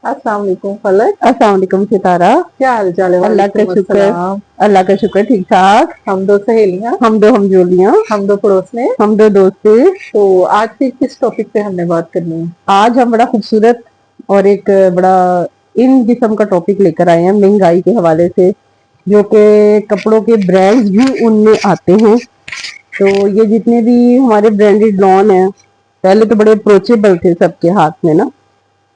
अस्सलाम वालेकुम फलक। अस्सलाम वालेकुम सितारा। क्या हाल चाल है? अल्लाह का वालेकुम शुक्र। अस्सलाम। अल्लाह का शुक्र, ठीक ठाक। हम दो सहेलियां, हम दो हमजोलियां, हम दो पड़ोस में। हम दो दोस्ती। तो आज फिर किस टॉपिक पे हमने बात करनी है? आज हम बड़ा खूबसूरत और एक बड़ा इन किस्म का टॉपिक लेकर आए हैं महंगाई के हवाले से, जो कि कपड़ों के ब्रांड्स भी उनमें आते हैं। तो ये जितने भी हमारे ब्रांडेड लॉन हैं, पहले तो बड़े अप्रोचेबल थे सबके हाथ में ना।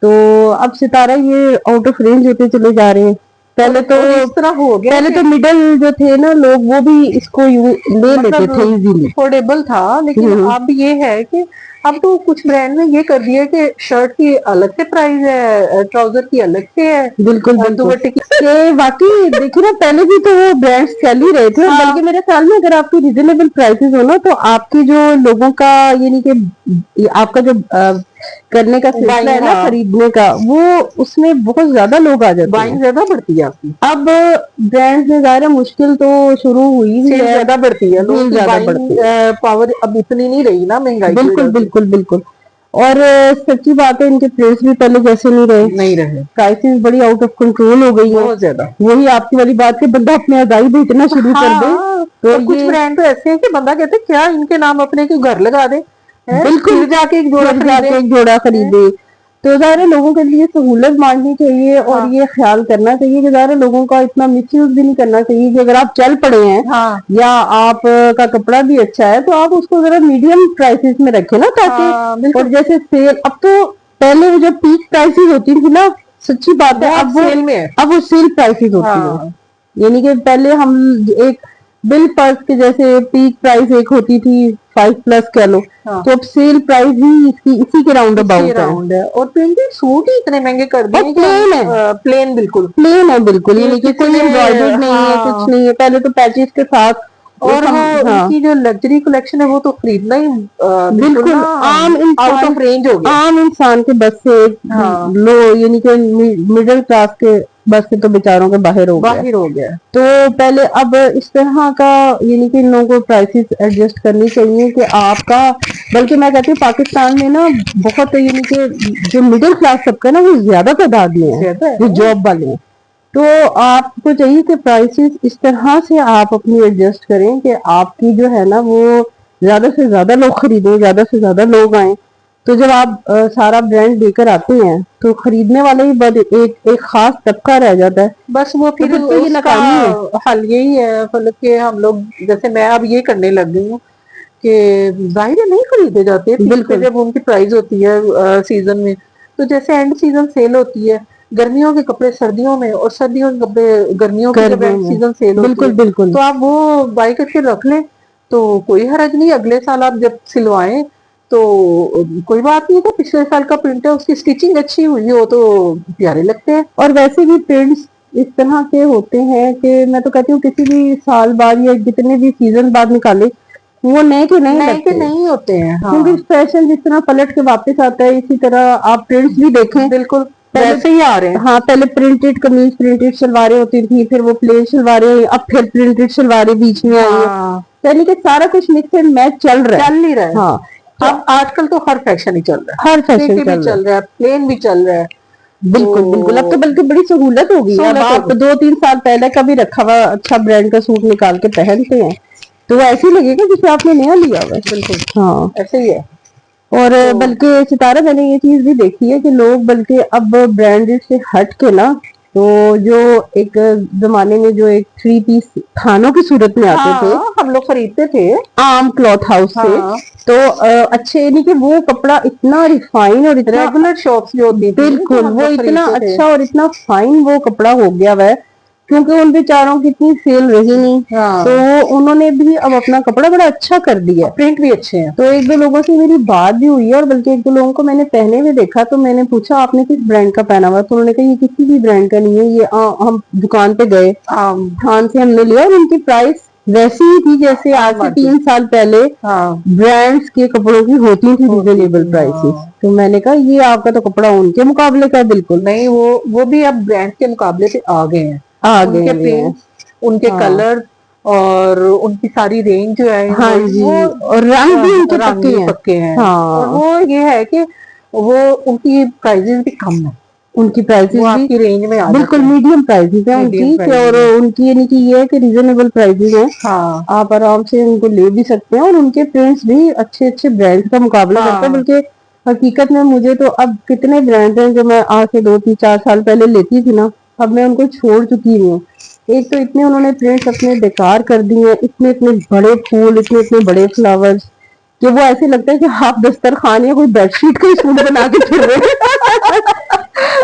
तो अब सितारा ये आउट ऑफ रेंज होते चले जा रहे हैं। पहले तो और इस तरह हो गया पहले कि तो मिडल जो थे ना लोग, वो भी इसको ले लेते थे मतलब इजीली। अफोर्डेबल था, लेकिन अब ये है कि अब तो कुछ ब्रांड ने ये कर दिया है कि शर्ट की अलग से प्राइस है, ट्राउजर की अलग से है, बिल्कुल बिल्कुल दुपट्टे की। कि वाकई देखिए ना, पहले भी तो वो ब्रांड्स चल ही रहे थे। और बल्कि मेरे ख्याल में अगर आपकी रिजनेबल प्राइसेस हो ना, तो आपकी जो लोगों का, यानी कि आपका जो करने का सिलसिला है ना, हाँ, खरीदने का, वो उसमें बहुत ज्यादा लोग आ जाते हैं। बाइंग ज्यादा बढ़ती है आपकी। अब ब्रांड्स में ज़ाहिर है मुश्किल तो शुरू हुई भी सेल है। ज्यादा बढ़ती है, लोगों सेल की ज्यादा बाइंग बढ़ती है। पावर अब इतनी नहीं रही ना महंगाई की बिल्कुल वजह से। बिल्कुल बिल्कुल। और सच्ची बात है, इनके प्राइस भी पहले जैसे नहीं रहे। नहीं रहे, प्राइसेस बड़ी आउट ऑफ कंट्रोल हो गई है। बहुत ज्यादा। वही आपकी वाली बात है, बंदा अपने अदाई बेचना शुरू कर दे। हाँ, तो और कुछ ये ब्रांड तो ऐसे हैं कि बंदा कहते हैं क्या इनके नाम अपने के घर लगा दे, हैं? बिल्कुल, फिर जाके एक जोड़ा फिर खरीदे, जाके एक जोड़ा हैं? खरीदे। तो ज़ाहिर है लोगों के लिए सहूलत बांटनी चाहिए, और हाँ, ये ख्याल करना चाहिए कि ज़ाहिर है लोगों का इतना मिसयूज भी नहीं करना चाहिए कि अगर आप चल पड़े हैं हाँ, या आप का कपड़ा भी अच्छा है, तो आप उसको जरा मीडियम प्राइसेस में रखें ना, ताकि। हाँ, और बिल्कुल। जैसे सेल, अब तो पहले वो जो पीक प्राइसेस होती थी ना, सच्ची बात वो है, अब सेल में है। अब वो सेल प्राइसेस होती है। हाँ, यानी कि पहले हम एक बिल पर्स के जैसे पीक प्राइस एक होती थी 5+ कह लो, हाँ, तो अब सेल प्राइस भी इसकी इसी के राउंड इसी अबाउट है। राउंड है। और प्रिंटेड सूट ही इतने महंगे कर दिए और हैं कि प्लेन है, हम प्लेन, बिल्कुल। प्लेन है बिल्कुल, कि यानी कि किसी कोई ने, एम्ब्रॉयडर्ड नहीं है, कुछ हाँ, नहीं है। पहले तो पैचेस के साथ और वो हाँ उनकी जो लग्जरी कलेक्शन है वो तो खरीदना ही बिल्कुल ना बिल्कुल आम आउट इंसान, ऑफ रेंज हो गया। आम इंसान के बस से, हाँ, लो यानी कि मिडिल क्लास के बस से तो बेचारों के बाहर हो गया। बाहिर हो गया। तो पहले अब इस तरह का, यानी कि इन लोगों को प्राइसेस एडजस्ट करनी चाहिए कि आपका, बल्कि मैं कहती हूँ पाकिस्तान में ना बहुत, यानी कि जो मिडिल क्लास सबका ना, वो ज्यादा तादाद में है, ज्यादा जो है। जॉब वाले हैं। तो आपको चाहिए कि प्राइसेस इस तरह से आप अपनी एडजस्ट करें कि आपकी जो है ना, वो ज्यादा से ज्यादा लोग खरीदें, ज्यादा से ज्यादा लोग आए। तो जब आप सारा ब्रांड लेकर आते हैं, तो खरीदने वाले ही बस एक खास तबका रह जाता है। बस वो तो फिर फिर तो ये उसका नाकामी है। हल यही है, मतलब कि हम लोग, जैसे मैं अब ये करने लग गई हूँ कि जाहिर है नहीं खरीदे जाते पीक पे बिल्कुल जब उनकी प्राइस होती है सीजन में। तो जैसे एंड सीजन सेल होती है, गर्मियों के कपड़े सर्दियों में और सर्दियों के कपड़े गर्मियों की जब गर्मियों एंड में सीजन सेल होती बिल्कुल है, बिल्कुल। तो आप वो बाई करके रख लें, तो कोई हर्ज नहीं। अगले साल आप जब सिलवाएं तो कोई बात नहीं, तो पिछले साल का प्रिंट है, उसकी स्टिचिंग अच्छी हुई हो तो प्यारे लगते हैं। और वैसे भी प्रिंट्स इस तरह के होते हैं कि मैं तो कहती हूँ किसी भी साल बाद या जितने भी सीजन बाद निकाले, वो नए के नए नए के लगते हैं। नहीं होते हैं, क्योंकि हाँ, फैशन जिस तरह पलट के वापस आता है, इसी तरह आप प्रिंट्स भी देखें। बिल्कुल पहले वैसे ही आ रहे हैं। हाँ, पहले प्रिंटेड कमीज, प्रिंटेड शलवारें होती थी, फिर वो प्लेन शलवारें आई, अब फिर प्रिंटेड शलवारें बीच में आई है। हाँ, यानी कि सारा कुछ मिक्स एंड मैच चल रहा है। चल नहीं रहा है। हाँ, तो अब आजकल तो हर फैशन ही चल रहा है, हर फैशन प्रिंट भी चल रहा है। चल रहा है, प्लेन भी चल रहा है। बिल्कुल बिल्कुल, अब तो तो बल्कि बड़ी सहूलत हो गई है। अब सहूलत हो आप गई। 2-3 साल पहले का भी रखा हुआ अच्छा ब्रांड का सूट निकाल के पहनते हैं, तो वो ऐसे ही लगेगा जैसे आपने नया लिया हुआ है। बिल्कुल हाँ। ऐसे ही है। और तो बल्कि सितारा, मैंने ये चीज भी देखी है कि लोग बल्कि अब ब्रांडेड से हट के ना, तो जो एक जमाने में जो एक 3 पीस थानों की सूरत में आते थे, हाँ, हम लोग खरीदते थे। आम क्लॉथ हाउस से, हाँ, तो अच्छे, यानी कि वो कपड़ा इतना रिफाइन और इतना, रेगुलर शॉप्स जो होती थी तो बिल्कुल हम वो लोग इतना खरीदते थे। अच्छा और इतना फाइन वो कपड़ा हो गया हुआ है, क्योंकि उन बेचारों की इतनी सेल रही नहीं। हाँ, तो उन्होंने भी अब अपना कपड़ा बड़ा अच्छा कर दिया। प्रिंट भी अच्छे हैं। तो एक दो लोगों से मेरी बात भी हुई है, और बल्कि एक दो लोगों को मैंने पहने हुए देखा, तो मैंने पूछा आपने किस ब्रांड का पहना हुआ, तो उन्होंने कहा ये किसी भी ब्रांड का नहीं है, ये हम दुकान पे गए, थान से हमने लिया, और उनकी प्राइस वैसी ही थी जैसे आज से 3 साल पहले हाँ, ब्रांड्स के कपड़ों की होती थी, रिजनेबल प्राइसेस। हाँ, तो मैंने कहा ये आपका तो कपड़ा उनके मुकाबले का है बिल्कुल। नहीं वो भी अब ब्रांड के मुकाबले पे आ गए हैं। आ गए उनके हुए हैं। प्रिंट्स, उनके हाँ कलर और उनकी सारी रेंज जो है हाँ जी, वो और रंग भी उनके रंग पक्के भी हैं। पक्के हैं। और हाँ वो ये है कि वो उनकी प्राइजेस भी कम है। उनकी प्राइसेस वो भी आपकी रेंज में आ बिल्कुल जाते हैं। मीडियम प्राइसेस है उनकी, मीडियम कि प्राइस और में। उनकी यानी कि ये है कि रीजनेबल प्राइसेस है, हाँ आप आराम से उनको ले भी सकते हैं, और उनके प्रिंट्स भी अच्छे अच्छे ब्रांड्स का मुकाबला करते हैं। हाँ बल्कि हकीकत में मुझे तो अब कितने ब्रांड्स हैं जो मैं आज से 2 3 4 साल पहले लेती थी ना, अब मैं उनको छोड़ चुकी हूँ। एक तो इतने उन्होंने प्रिंट्स अपने बेकार कर दिए हैं, इतने इतने बड़े फूल, इतने इतने बड़े फ्लावर्स, कि वो ऐसे लगता है कि हाफ दस्तरखान या कोई बेडशीट का ही सूट बना के फिर रहे हैं।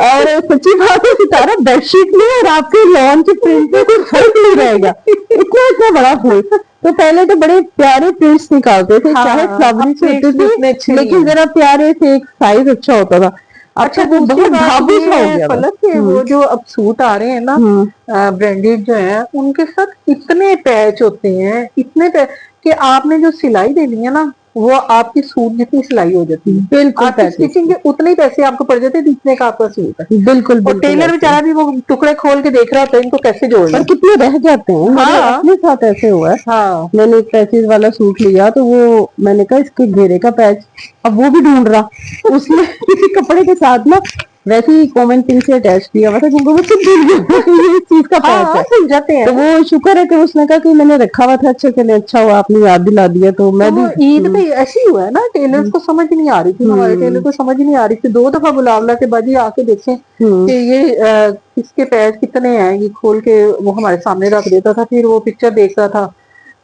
और सच्ची बात है सितारा, बेडशीट में और आपके लॉन के प्रिंट में कोई फर्क नहीं रहेगा, इतना इतना बड़ा फूल। तो पहले तो बड़े प्यारे प्रिंट्स निकालते थे, चाहे हाँ, अब फ्लावरी से होते प्रिंट्स भी उतने अच्छे थे, नहीं लेकिन है। जरा प्यारे से, एक साइज अच्छा होता था। अब अच्छा, तो वो दूसरी बहुत बात ढाबू ये सा हो है गया बस। फलक के वो जो अब सूट आ रहे हैं ना, हम्म ब्रांडेड जो है, उनके साथ इतने पैच होते हैं, इतने पैच, कि आपने जो सिलाई देनी है ना, वो आपकी सूट जितनी सिलाई हो जाती है। बिल्कुल आपकी पैकेज स्टिचिंग के उतने ही पैसे आपको पड़ जाते हैं जितने का आपका सूट है। बिल्कुल और बिल्कुल टेलर ऐसे। बेचारा भी वो टुकड़े खोल के देख रहा होता है इनको कैसे जोड़ना और है। कितने रह जाते हैं, मेरे हाँ अपने साथ ऐसे हुआ है। हाँ मैंने एक पैचेज वाला सूट लिया, तो वो मैंने कहा इसके घेरे का पैच, अब वो भी ढूंढ रहा, उसने किसी कपड़े के साथ ना वैसे ही कॉमेंट पिन से अटैच किया हुआ था, जिनको वो खुद भूल गया कि ये इस चीज का पैच हाँ, है। सुल जाते तो हैं। वो शुक्र है कि उसने कहा कि मैंने रखा हुआ था, अच्छा चले, अच्छा हुआ आपने याद दिला दिया, तो तो मैं भी वो ईद पे ऐसे ही हुआ है ना, टेलर्स को समझ नहीं आ रही थी, हमारे टेलर हम्म को समझ नहीं आ रही थी, 2 दफा बुलावला के बाद ही आके देखें हम्म कि ये किसके पैच कितने हैं, ये खोल के वो हमारे सामने रख देता था, फिर वो पिक्चर देखता था,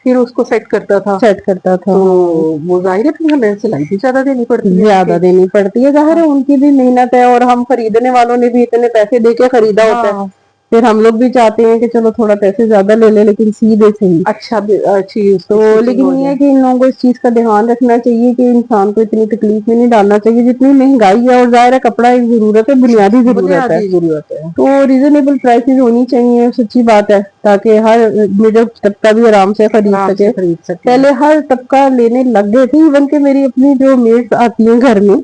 फिर उसको सेट करता था। सेट करता था, तो हाँ। वो जाहिर है फिर हमें सिलाई भी ज्यादा देनी पड़ती है ज्यादा उनकी। देनी पड़ती है, जाहिर है हाँ उनकी भी मेहनत है, और हम खरीदने वालों ने भी इतने पैसे दे के खरीदा होता है, हाँ, फिर हम लोग भी चाहते हैं कि चलो थोड़ा पैसे ज्यादा ले ले, लेकिन सीधे सही। अच्छा अच्छी उसकी तो स्टिचिंग लेकिन हो ये है जाए। कि इन लोगों को इस चीज का ध्यान रखना चाहिए कि इंसान को इतनी तकलीफ में नहीं डालना चाहिए, जितनी महंगाई है, और जाहिर है कपड़ा एक जरूरत है, बुनियादी जरूरत है, बुनियादी जरूरत है। तो रिजनेबल प्राइसेस होनी चाहिए, सच्ची बात है, ताकि हर मिडिल तबका भी आराम से खरीद आराम सके। से खरीद सके। पहले हर तबका लेने लग गए थे, इवन के मेरी अपनी जो मेड्स आती हैं घर में,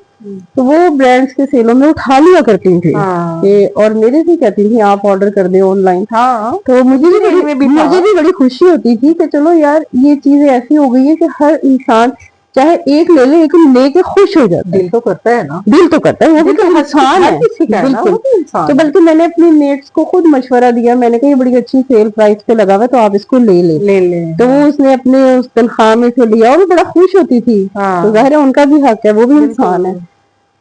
तो वो ब्रांड्स के सेलों में उठा लिया करती थी, हाँ और मेरे से कहती थी आप ऑर्डर कर दे ऑनलाइन। हाँ, तो उनकी रेंज में भी था। मुझे भी बड़ी खुशी होती थी कि चलो यार ये चीजें ऐसी हो गई है कि हर इंसान चाहे एक ले ले, लेकिन लेके खुश हो जाता है। दिल तो करता है ना। दिल तो करता है, वो भी दिल तो तो इंसान हर है। किसी का है ना, बिल्कुल। वो भी इंसान तो है। बल्कि मैंने अपनी मेट्स को खुद मशवरा दिया, मैंने कहा ये बड़ी अच्छी सेल प्राइस पे लगा हुआ है, तो आप इसको ले ले। ले ले। तो वो उसने अपने उस तनख्वाह में से लिया, और वो बड़ा खुश होती थी। हाँ तो जाहिर है उनका भी हक है, वो भी इंसान है। बिल्कुल,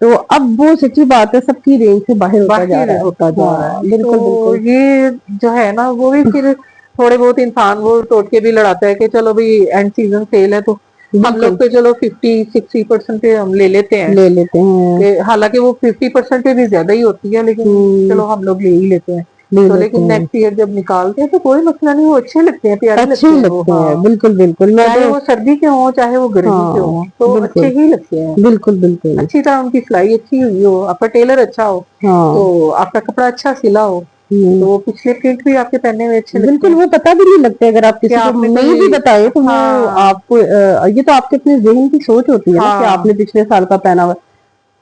तो अब वो सच्ची बात है, सबकी रेंज से बाहर होता जा बाहर रहा है। होता जा रहा हाँ है। बिल्कुल तो बिल्कुल। ये जो है ना, वो भी फिर थोड़े बहुत इंसान वो टोटके भी लड़ाता है कि चलो भाई एंड सीजन सेल है, तो हम लोग बिल्कुल तो चलो 50-60% पे हम ले लेते हैं, ले लेते हैं। कि हालांकि वो 50% पे भी ज्यादा ही होती है, लेकिन चलो हम लोग ले ही लेते हैं। ले तो लेते लेकिन हैं, नेक्स्ट ईयर जब निकालते हैं तो कोई मसला नहीं, वो अच्छे लगते हैं, प्यारे अच्छे लगते ही हैं वो। लगते हैं, हाँ, बिल्कुल बिल्कुल। मैं चाहे तो वो सर्दी के हों चाहे वो गर्मी के हाँ हों, तो अच्छे बिल्कुल ही लगते हैं। बिल्कुल बिल्कुल। अच्छी तरह उनकी सिलाई अच्छी हुई हो, आपका टेलर अच्छा हो, हाँ तो आपका कपड़ा अच्छा सिला हो, हम्म, तो वो पिछले प्रिंट भी आपके पहने हुए अच्छे लगते बिल्कुल हैं। वो पता भी नहीं लगता अगर आप कि किसी को आपने नहीं भी कोई, बताए, तो वो हाँ आपको ये तो आपके अपने जहन की सोच होती है ना, कि हाँ, आपने पिछले साल का पहना हुआ।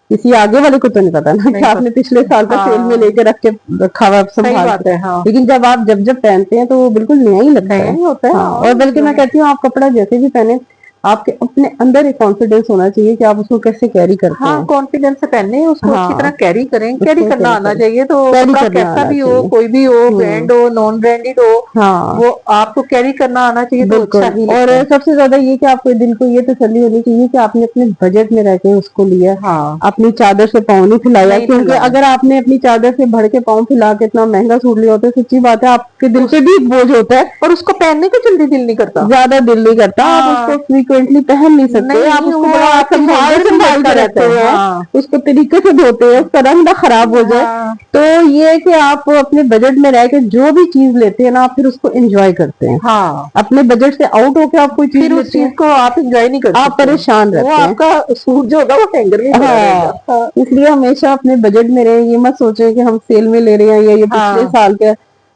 किसी आगे वाले को तो नहीं पता ना कि नहीं आपने पता। पिछले साल का सेल में हाँ लेके रख के रखा हुआ सही संभाल बात के। है। हाँ, लेकिन जब आप जब पहनते हैं तो वो बिल्कुल नया ही लगता नया है। ही होता है। हाँ, हाँ और बल्कि मैं जो कहती हूँ आप कपड़ा जैसे भी पहने, आपके अपने अंदर एक कॉन्फिडेंस होना चाहिए कि आप उसको कैसे कैरी करते हाँ, हैं। कॉन्फिडेंस से पहने, उसको अच्छी तरह हाँ कैरी करें, कैरी उसको करना कैरी आना करें, चाहिए, तो कैरी कपड़ा करना कैसा आना भी हो, चाहिए। कोई भी हो, हम्म ब्रांड हो नॉन ब्रांडेड हो, हाँ वो आपको कैरी करना आना चाहिए, तो अच्छा बिल्कुल। ही और लगता है। सबसे ज्यादा ये कि आपको दिल को ये तसल्ली होनी चाहिए कि आपने अपने बजट में रह के उसको लिया, हाँ अपनी चादर से पाँव नहीं फैलाया। नहीं क्योंकि फैलाया। अगर आपने अपनी चादर से भर के पाँव फैला के इतना महंगा सूट लिया होता है, सच्ची बात है आपके दिल पे भी एक बोझ होता है, और उसको पहनने को जल्दी दिल नहीं करता। ज्यादा दिल नहीं करता। आप उसको हाँ फ्रीक्वेंटली पहन नहीं सकते, आप नहीं, उसको वो बड़ा आपके संभाल होल्डर में संभाल लटका के रहता रखते है। हैं, हाँ उसको तरीके से धोते हैं, उसका रंग ना खराब हो जाए। हाँ तो ये है कि आप अपने बजट में रह के जो भी चीज लेते हैं ना, आप फिर उसको एंजॉय करते हैं। हाँ, अपने बजट से आउट होके आप कोई चीज फिर उस लेते चीज हैं, को आप एंजॉय नहीं कर आप सकते, परेशान वो रहते हैं। आपका सूट जो होगा वो हैंगर में पड़ा हाँ, रहेगा। हाँ इसलिए हमेशा अपने बजट में रहे, ये मत सोचें कि हम सेल में ले रहे हैं या ये पिछले हाँ, साल का।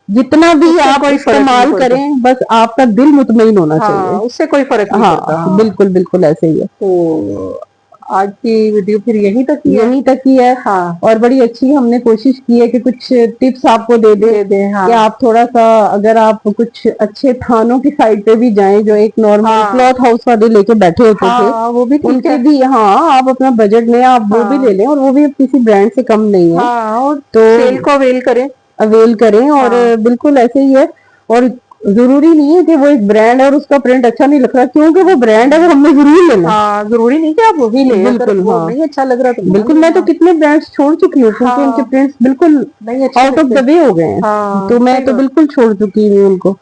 जितना भी उससे आप कोई फर्क नहीं इस्तेमाल पड़ता। करें, बस आपका दिल मुतमईन होना हाँ, चाहिए। उससे कोई फर्क नहीं पड़ता। हाँ हाँ, बिल्कुल बिल्कुल ऐसे ही है। तो आज की वीडियो फिर यहीं तक ही है। यहीं तक ही है। हाँ और बड़ी अच्छी हमने कोशिश की है कि कुछ टिप्स आपको दे दे दे। हाँ कि आप थोड़ा सा, अगर आप कुछ अच्छे थानों की साइड पे भी जाएं, जो एक नॉर्मल हाँ क्लॉथ हाउस वाले लेके बैठे होते थे, हाँ वो भी ठीक उनके है। भी, हाँ, आप अपना बजट लें, आप वो भी हाँ ले लें, और वो भी किसी ब्रांड से कम नहीं है, हाँ और तो सेल को अवेल करें। अवेल करें। और हाँ बिल्कुल ऐसे ही है। और जरूरी नहीं है कि वो एक ब्रांड है और उसका प्रिंट अच्छा नहीं लग रहा, क्योंकि वो ब्रांड है, वो हमने जरूर लेना है। हाँ जरूरी नहीं कि आप वो भी ले, अगर बिल्कुल, वो हाँ, नहीं अच्छा लग रहा तो मत बिल्कुल। मैं तो लेना। कितने ब्रांड्स छोड़ चुकी हूँ क्योंकि उनके हाँ प्रिंट्स बिल्कुल नहीं अच्छे आउट ऑफ लगते। द वे हो गए हैं, हाँ तो मैं सही तो बात। बिल्कुल छोड़ चुकी हूँ उनको।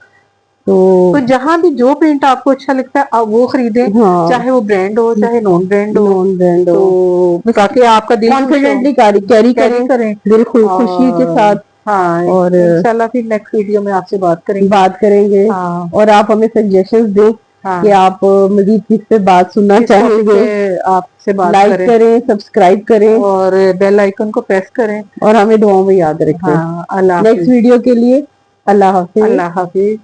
तो तो जहां भी जो प्रिंट आपको अच्छा लगता है आप वो खरीदें, हाँ, चाहे वो ब्रांड हो चाहे नॉन ब्रांड हो, नॉन ब्रांड हो, तो ताकि आपका दिल खुश हो। कॉन्फिडेंटली कैरी कैरी करें, करें। बिल्कुल खुशी के और साथ। हाँ और इंशाल्लाह फिर नेक्स्ट वीडियो में आपसे बात करेंगे। बात करेंगे। हाँ और आप हमें सजेशंस दें कि हाँ आप मजीद किस पे बात सुनना किस टॉपिक चाहेंगे। पे आपसे बात लाइक करें करें, सब्सक्राइब करें, और बेल आइकन को प्रेस करें। और हमें दुआओं में याद रखें। हाँ अल्लाह नेक्स्ट हाफिज। वीडियो के लिए अल्लाह हाफिज। अल्लाह हाफिज।